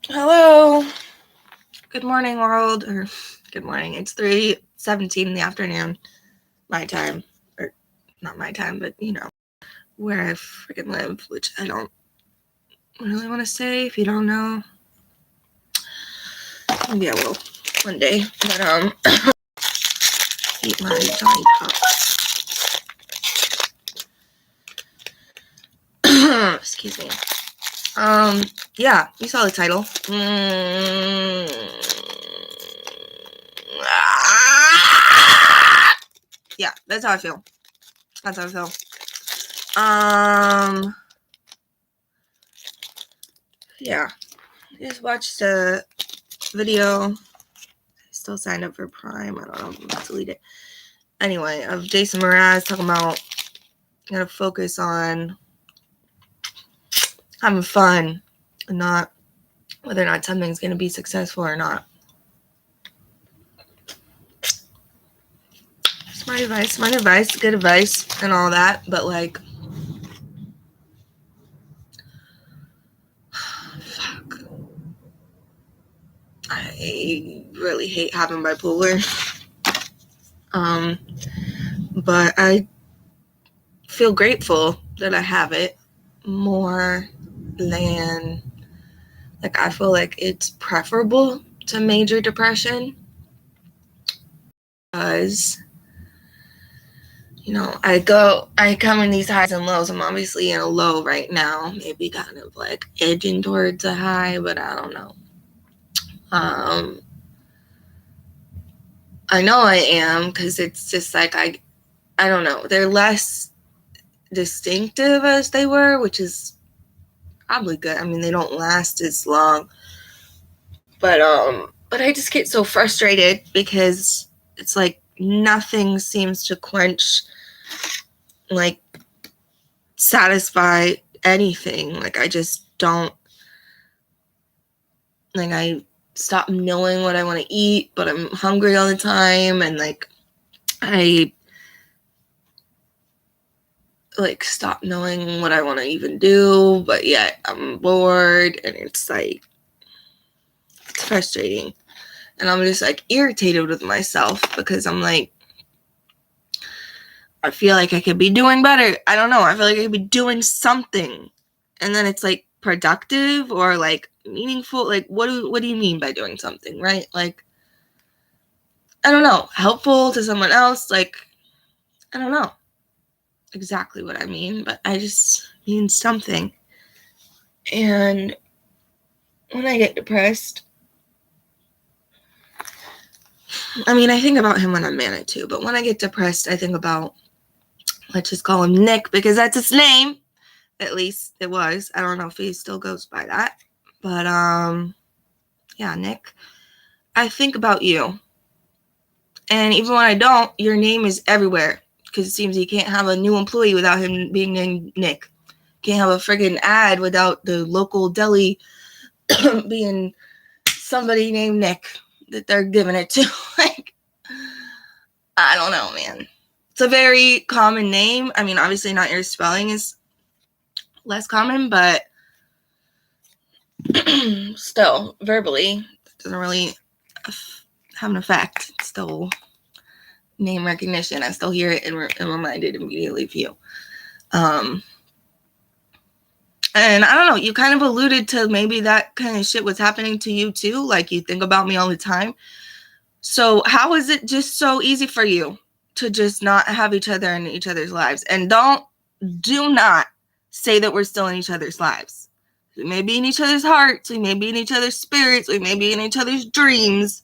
Hello. Good morning, world. Or good morning. It's 3:17 in the afternoon. My time. Or not my time, but where I freaking live, which I don't really want to say if you don't know. Maybe I will one day. But eat my Johnny Pop. Excuse me. Yeah, you saw the title. Yeah, that's how I feel. Yeah, I just watched a video. I still signed up for Prime. I don't know if I'm about to delete it. Anyway, of Jason Mraz talking about gotta focus on having fun and not whether or not something's gonna be successful or not. Smart advice, good advice, and all that, but like, fuck. I really hate having bipolar. But I feel grateful that I have it more than, like, I feel like it's preferable to major depression because, I come in these highs and lows. I'm obviously in a low right now, maybe kind of like edging towards a high, but I don't know. I know I am because it's just like, I don't know. They're less distinctive as they were, which is probably good. I mean, they don't last as long. But I just get so frustrated because it's like nothing seems to quench, like, satisfy anything. Like, I just don't, like, I stop knowing what I want to eat, but I'm hungry all the time, and like I like stop knowing what I want to even do, but yet I'm bored, and it's like, it's frustrating. And I'm just like irritated with myself because I'm like, I feel like I could be doing better. I don't know. I feel like I could be doing something. And then it's like productive or like meaningful. Like, what do you mean by doing something, right? Like, I don't know. Helpful to someone else. Like, I don't know exactly what I mean, but I just mean something. And when I get depressed, I mean, I think about him when I'm manic too, but when I get depressed, I think about, let's just call him Nick because that's his name. At least it was. I don't know if he still goes by that. But yeah, Nick, I think about you. And even when I don't, your name is everywhere. Because it seems you can't have a new employee without him being named Nick. Can't have a friggin' ad without the local deli being somebody named Nick that they're giving it to. Like, I don't know, man. It's a very common name. I mean, obviously not your spelling is less common, but still, verbally, it doesn't really have an effect. It's still name recognition. I still hear it and am reminded immediately of you. And I don't know, you kind of alluded to maybe that kind of shit was happening to you too. Like, you think about me all the time. So how is it just so easy for you to just not have each other in each other's lives? And do not say that we're still in each other's lives. We may be in each other's hearts. We may be in each other's spirits. We may be in each other's dreams.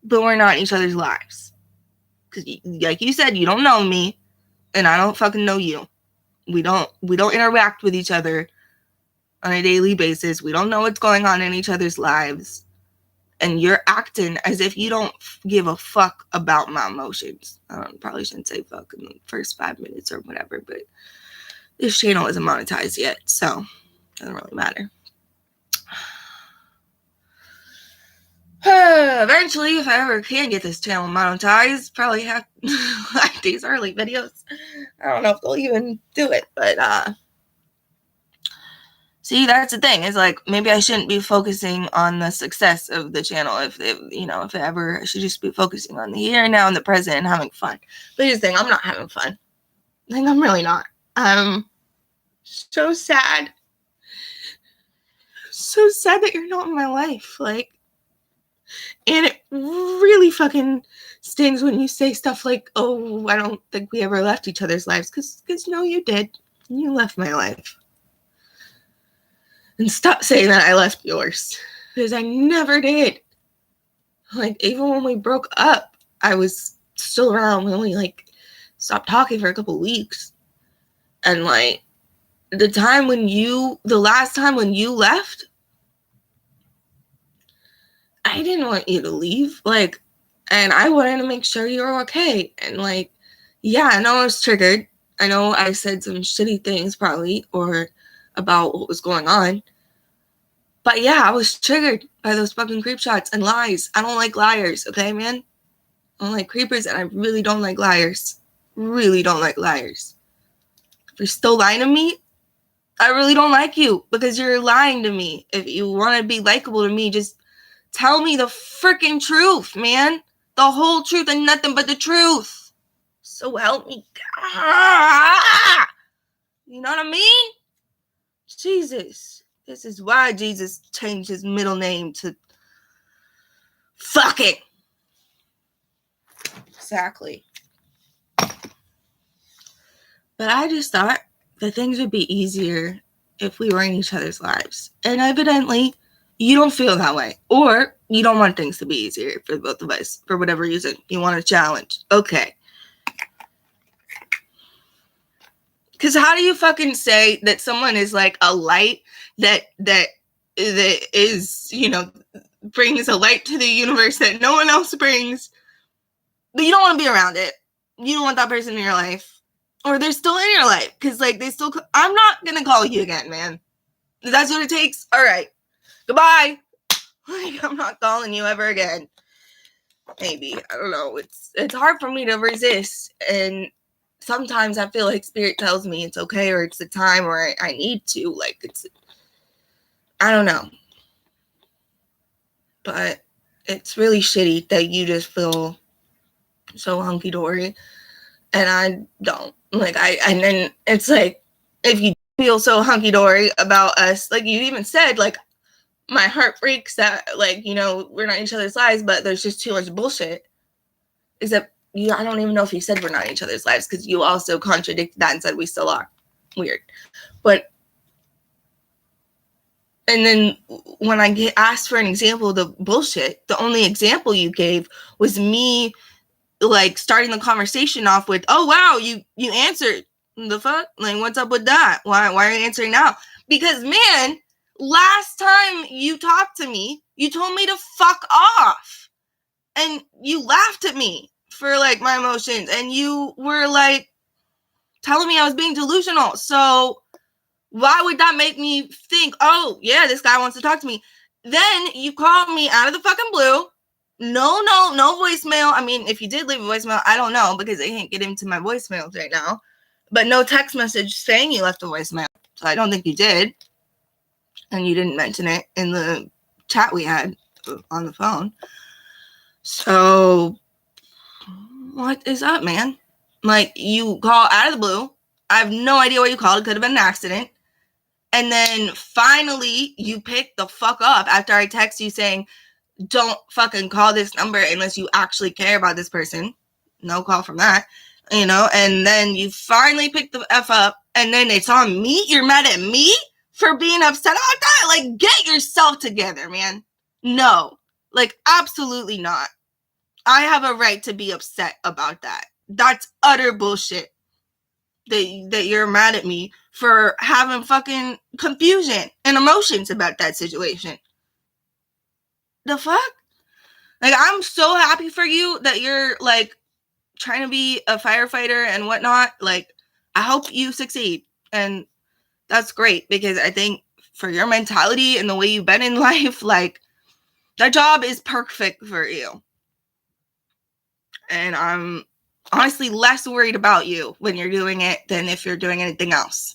But we're not in each other's lives. Because, like you said, you don't know me. And I don't fucking know you. We don't interact with each other on a daily basis. We don't know what's going on in each other's lives. And you're acting as if you don't give a fuck about my emotions. Probably shouldn't say fuck in the first 5 minutes or whatever, but this channel isn't monetized yet, so it doesn't really matter. Eventually, if I ever can get this channel monetized, probably have like these early videos. I don't know if they'll even do it, but See, that's the thing. It's like, maybe I shouldn't be focusing on the success of the channel. If it ever, I should just be focusing on the here and now and the present and having fun. But here's the thing, I'm not having fun. Like, I'm really not. So sad. So sad that you're not in my life. Like, and it really fucking stings when you say stuff like, oh, I don't think we ever left each other's lives. Because no, you did. You left my life. And stop saying that I left yours. Because I never did. Like, even when we broke up, I was still around when we, like, stopped talking for a couple weeks. And, like, the last time when you left, I didn't want you to leave. Like, and I wanted to make sure you were okay. And, like, yeah, I know I was triggered. I know I said some shitty things probably, or about what was going on. But yeah, I was triggered by those fucking creep shots and lies. I don't like liars, okay, man? I don't like creepers, and I really don't like liars. Really don't like liars. If you're still lying to me, I really don't like you because you're lying to me. If you want to be likable to me, just tell me the freaking truth, man. The whole truth and nothing but the truth. So help me. You know what I mean? Jesus. This is why Jesus changed his middle name to fucking. Exactly. But I just thought that things would be easier if we were in each other's lives. And evidently, you don't feel that way. Or you don't want things to be easier for both of us for whatever reason. You want a challenge. Okay. Because how do you fucking say that someone is like a light that is, brings a light to the universe that no one else brings, but you don't want to be around it. You don't want that person in your life. Or they're still in your life. Because, like, I'm not going to call you again, man. If that's what it takes, all right. Goodbye. Like, I'm not calling you ever again. Maybe. I don't know. It's hard for me to resist. And sometimes I feel like spirit tells me it's okay, or it's the time, or I need to. Like, I don't know. But it's really shitty that you just feel so hunky-dory. And I don't. Like, and then it's like, if you feel so hunky-dory about us, like you even said, like, my heart breaks that, like, we're not in each other's lives, but there's just too much bullshit. Except, I don't even know if you said we're not in each other's lives, because you also contradicted that and said we still are. Weird. But, and then when I get asked for an example of the bullshit, the only example you gave was me, like, starting the conversation off with, oh, wow, you answered. The fuck? Like, what's up with that? Why are you answering now? Because, man, last time you talked to me, you told me to fuck off. And you laughed at me for, like, my emotions. And you were, like, telling me I was being delusional. So why would that make me think, oh, yeah, this guy wants to talk to me? Then you called me out of the fucking blue. No voicemail. I mean, if you did leave a voicemail, I don't know, because I can't get into my voicemails right now. But no text message saying you left a voicemail. So I don't think you did. And you didn't mention it in the chat we had on the phone. So what is up, man? Like, you call out of the blue. I have no idea what you called. It could have been an accident. And then finally you pick the fuck up after I text you saying, don't fucking call this number unless you actually care about this person. No call from that, and then you finally pick the F up, and then it's on me. You're mad at me for being upset about that? Like, get yourself together, man. No, like, absolutely not. I have a right to be upset about that. That's utter bullshit. That you're mad at me for having fucking confusion and emotions about that situation. The fuck? Like, I'm so happy for you that you're, like, trying to be a firefighter and whatnot. Like, I hope you succeed. And that's great, because I think for your mentality and the way you've been in life, like, that job is perfect for you. And I'm honestly less worried about you when you're doing it than if you're doing anything else.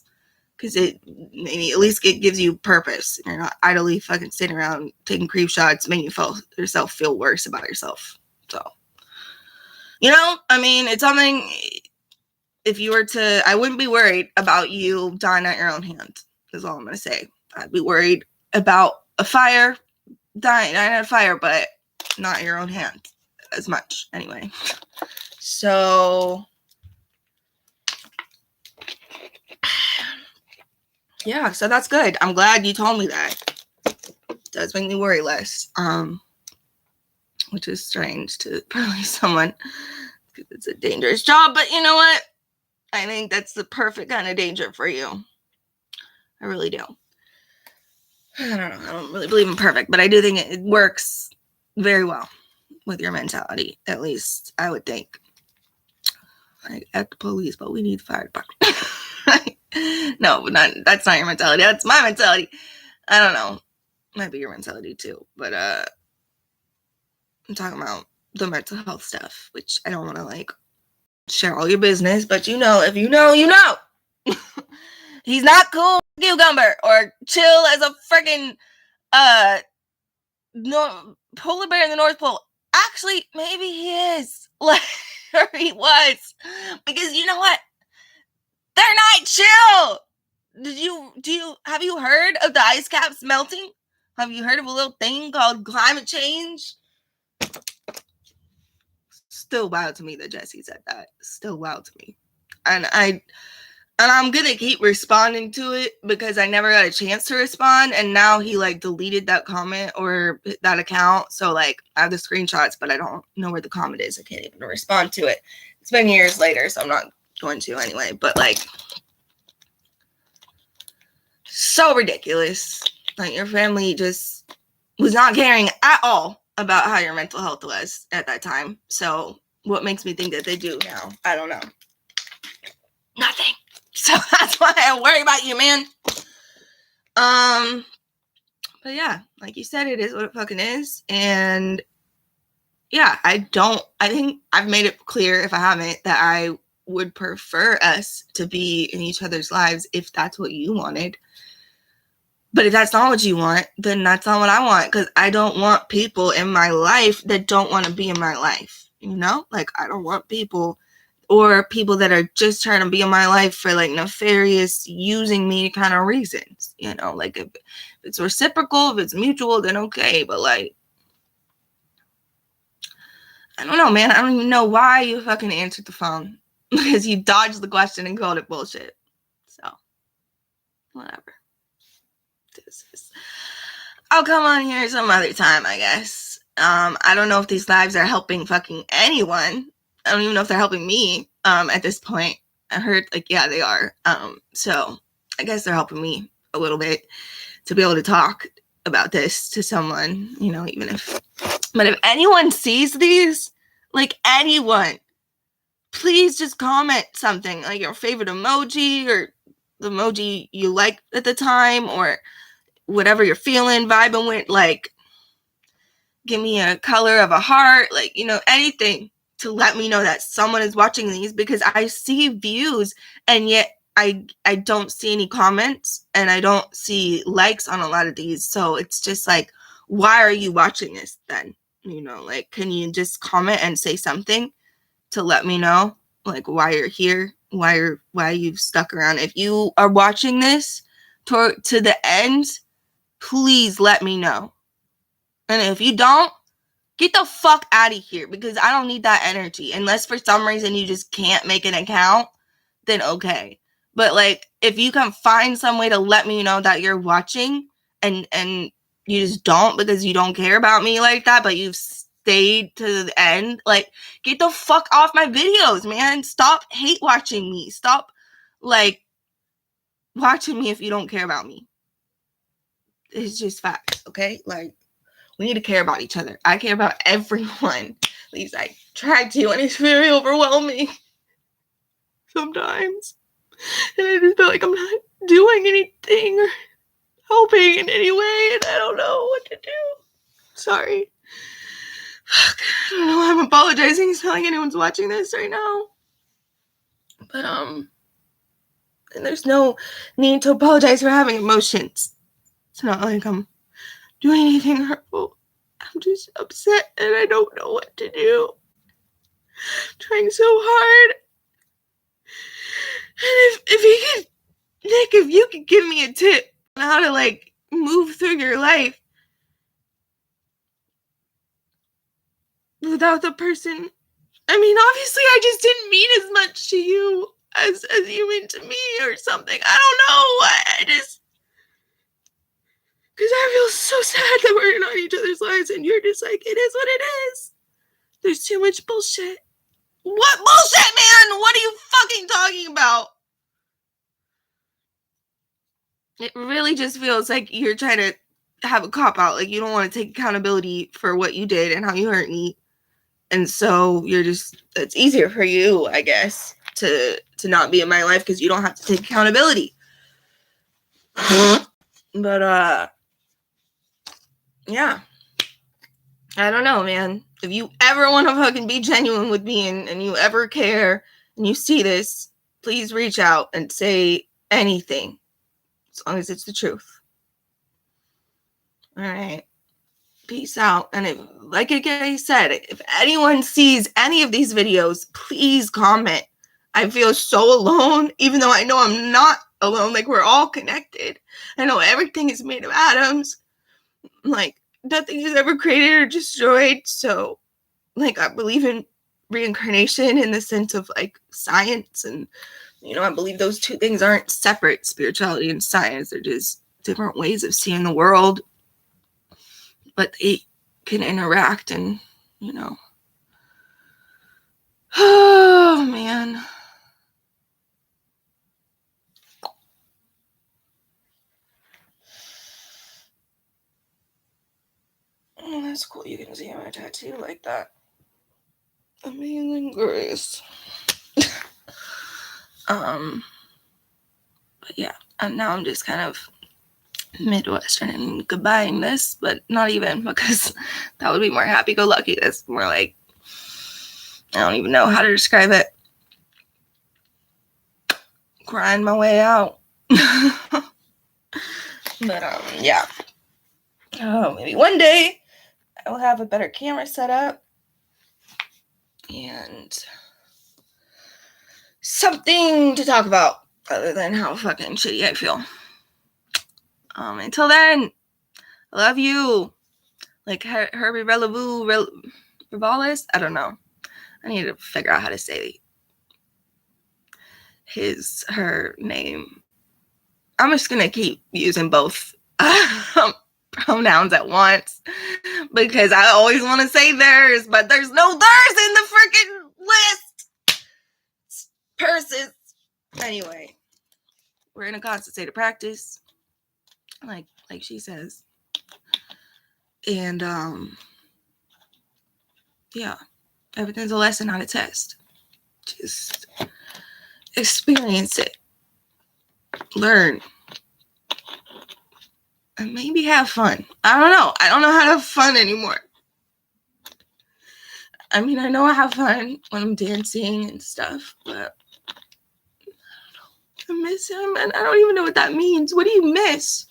because it maybe at least it gives you purpose. You're not idly fucking sitting around taking creep shots, making yourself feel worse about yourself. So, I mean, it's something. If you were to, I wouldn't be worried about you dying at your own hand. Is all I'm gonna say. I'd be worried about a fire, dying at a fire, but not your own hand as much anyway. So yeah, so that's good. I'm glad you told me that. It does make me worry less. Which is strange to probably someone, because it's a dangerous job, but you know what? I think that's the perfect kind of danger for you. I really do. I don't know. I don't really believe in perfect, but I do think it works very well with your mentality. At least I would think. Like, at the police, but we need the fire department. No, that's not your mentality. That's my mentality. I don't know. Might be your mentality too. But I'm talking about the mental health stuff, which I don't want to like share all your business, but if you know, you know. He's not cool cucumber or chill as a freaking polar bear in the North Pole. Actually, maybe he is. Like, or he was. Because you know what? They're not chill. Have you heard of the ice caps melting? Have you heard of a little thing called climate change? Still wild to me that Jesse said that. Still wild to me. And I'm gonna keep responding to it because I never got a chance to respond, and now he like deleted that comment or that account. So like I have the screenshots, but I don't know where the comment is. I can't even respond to it. It's been years later, so I'm not going to anyway. But like, so ridiculous. Like, your family just was not caring at all about how your mental health was at that time. So what makes me think that they do now? I don't know. Nothing. So that's why I worry about you, man. But yeah, like you said, it is what it fucking is. And yeah, I think I've made it clear, if I haven't, that I would prefer us to be in each other's lives if that's what you wanted. But if that's not what you want, then that's not what I want. Because I don't want people in my life that don't want to be in my life. Like, I don't want people that are just trying to be in my life for like nefarious using me kind of reasons. Like if it's reciprocal, if it's mutual, then okay. But like, I don't know, man. I don't even know why you fucking answered the phone. Because you dodged the question and called it bullshit. So, whatever. I'll come on here some other time, I guess. I don't know if these lives are helping fucking anyone. I don't even know if they're helping me at this point. I heard, like, yeah, they are. So I guess they're helping me a little bit to be able to talk about this to someone, even if... But if anyone sees these, like, anyone, please just comment something, like your favorite emoji or the emoji you liked at the time, or whatever you're feeling, vibing with. Like, give me a color of a heart, like, anything to let me know that someone is watching these, because I see views and yet I don't see any comments and I don't see likes on a lot of these. So it's just like, why are you watching this then? Like, can you just comment and say something to let me know, like, why you're here, why you've stuck around. If you are watching this to the end, please let me know. And if you don't, get the fuck out of here, because I don't need that energy. Unless for some reason you just can't make an account, then okay. But like, if you can find some way to let me know that you're watching and you just don't, because you don't care about me like that, but you've stayed to the end, like, get the fuck off my videos, man. Stop hate watching me. Stop like watching me if you don't care about me. It's just facts, okay? Like, we need to care about each other. I care about everyone. At least I try to, and it's very overwhelming sometimes. And I just feel like I'm not doing anything or helping in any way, and I don't know what to do. Sorry. Fuck. I don't know why I'm apologizing. It's not like anyone's watching this right now. But, And there's no need to apologize for having emotions. It's not like I'm doing anything hurtful. I'm just upset and I don't know what to do. I'm trying so hard. And if you could, Nick, if you could give me a tip on how to like move through your life without the person. I mean, obviously I just didn't mean as much to you as you mean to me or something. I don't know. I just, because I feel so sad that we're in on each other's lives and you're just like, it is what it is. There's too much bullshit. What bullshit, man? What are you fucking talking about? It really just feels like you're trying to have a cop-out. Like you don't want to take accountability for what you did and how you hurt me. And so you're just, it's easier for you, I guess, to not be in my life because you don't have to take accountability. But, yeah. I don't know, man. If you ever want to fucking be genuine with me and you ever care and you see this, please reach out and say anything. As long as it's the truth. All right. Peace out. And if, like I said, if anyone sees any of these videos, please comment. I feel so alone, even though I know I'm not alone. Like, we're all connected. I know everything is made of atoms. Like, nothing is ever created or destroyed. So, like, I believe in reincarnation in the sense of, like, science. And, you know, I believe those two things aren't separate, spirituality and science. They're just different ways of seeing the world. But they can interact and, you know. Oh, man. Oh, that's cool. You can see my tattoo like that. Amazing grace. But yeah, and now I'm just kind of Midwestern and goodbying this, but not even, because that would be more happy-go-lucky. That's more like, I don't even know how to describe it. Crying my way out. But yeah. Oh, maybe one day I will have a better camera set up and something to talk about other than how fucking shitty I feel. Until then, I love you. Like Herbie Revalis? I don't know. I need to figure out how to say her name. I'm just gonna keep using both pronouns at once because I always want to say theirs, but there's no theirs in the freaking list. Persons. Anyway, we're in a constant state of practice, like she says, and yeah, everything's a lesson, not a test. Just experience it, learn, and maybe have fun. I don't know. I don't know how to have fun anymore. I mean, I know I have fun when I'm dancing and stuff, but I miss him, and I don't even know what that means. What do you miss?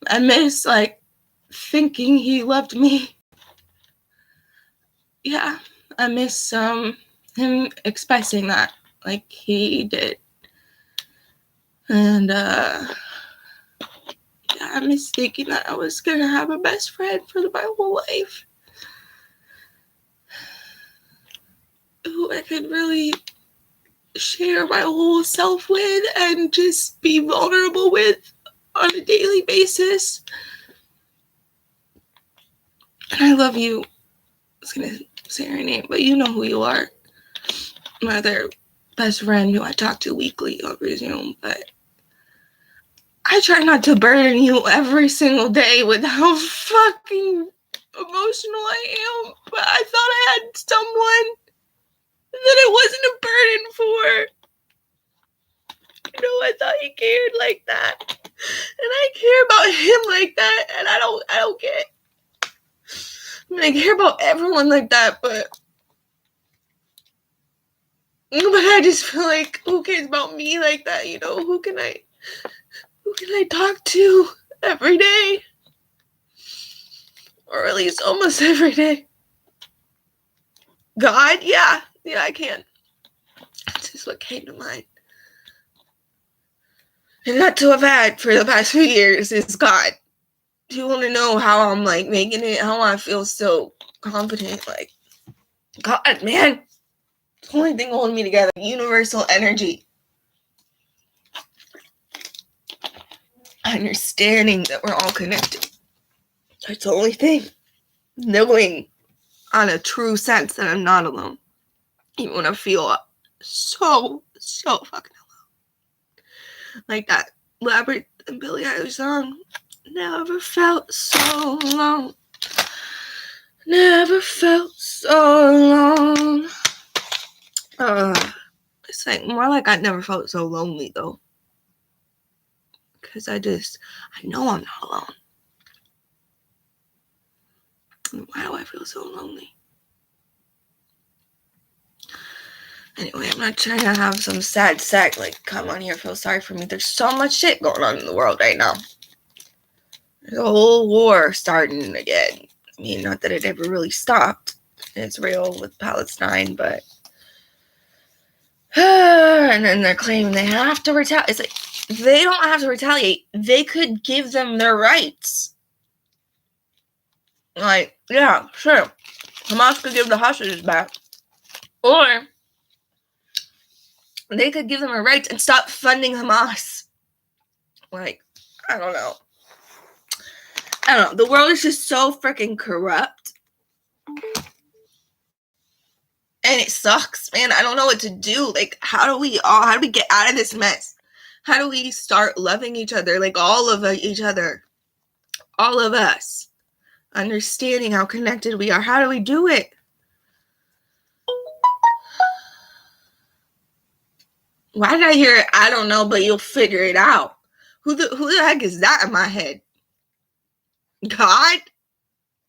I miss, like, thinking he loved me. Yeah, I miss him expressing that like he did. And yeah, I miss thinking that I was gonna have a best friend for my whole life, who I could really share my whole self with and just be vulnerable with on a daily basis. And I love you. I was gonna say her name, but you know who you are. My other best friend who I talk to weekly over Zoom, but I try not to burden you every single day with how fucking emotional I am, but I thought I had someone that it wasn't a burden for. You know, I thought he cared like that. And I care about him like that, and I don't get it. I mean, I care about everyone like that, but But I just feel like, who cares about me like that? You know, who can I talk to every day? Or at least almost every day. God? Yeah, I can. That's just what came to mind. And not to have had for the past few years is God. Do you want to know how I'm like making it? How I feel so confident? Like, God, man. It's the only thing holding me together. Universal energy. Understanding that we're all connected. That's the only thing. Knowing on a true sense that I'm not alone. Even when I feel so fucking alone. Like that Labyrinth and Billie Eilish song. Never felt so alone. Never felt so alone. It's like more like I never felt so lonely though. Because I know I'm not alone. Why do I feel so lonely? Anyway, I'm not trying to have some sad sack like come on here, feel sorry for me. There's so much shit going on in the world right now. There's a whole war starting again. I mean, not that it ever really stopped. Israel with Palestine, but and then they're claiming they have to retaliate. It's like they don't have to retaliate. They could give them their rights. Like, yeah, sure. Hamas could give the hostages back. Or they could give them their rights and stop funding Hamas. Like, I don't know. The world is just so freaking corrupt. And it sucks, man. I don't know what to do. Like, how do we get out of this mess? How do we start loving each other? Like, all of each other. All of us. Understanding how connected we are. How do we do it? Why did I hear it? I don't know, but you'll figure it out. Who the heck is that in my head? God?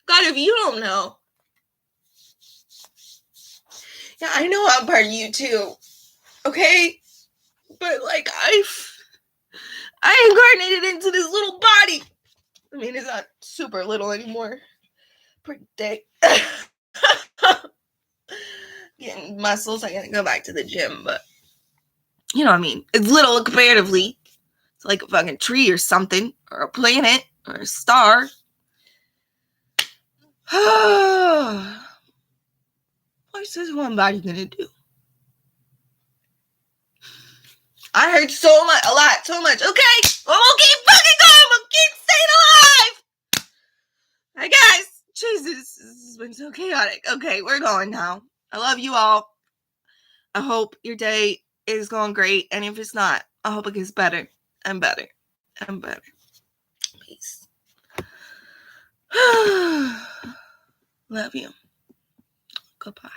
God, if you don't know. Yeah, I know I'm part of you too. Okay? But like I incarnated into this little body. I mean, it's not super little anymore. Pretty thick. Getting muscles. I gotta go back to the gym, but you know what I mean. It's little comparatively. It's like a fucking tree or something, or a planet, or a star. What's this one body gonna do? I heard so much. Okay, well, we'll keep fucking going. We'll keep staying alive. I guess. Jesus, this has been so chaotic. Okay, we're going now. I love you all. I hope your day is going great. And if it's not, I hope it gets better and better and better. Peace. Love you. Goodbye.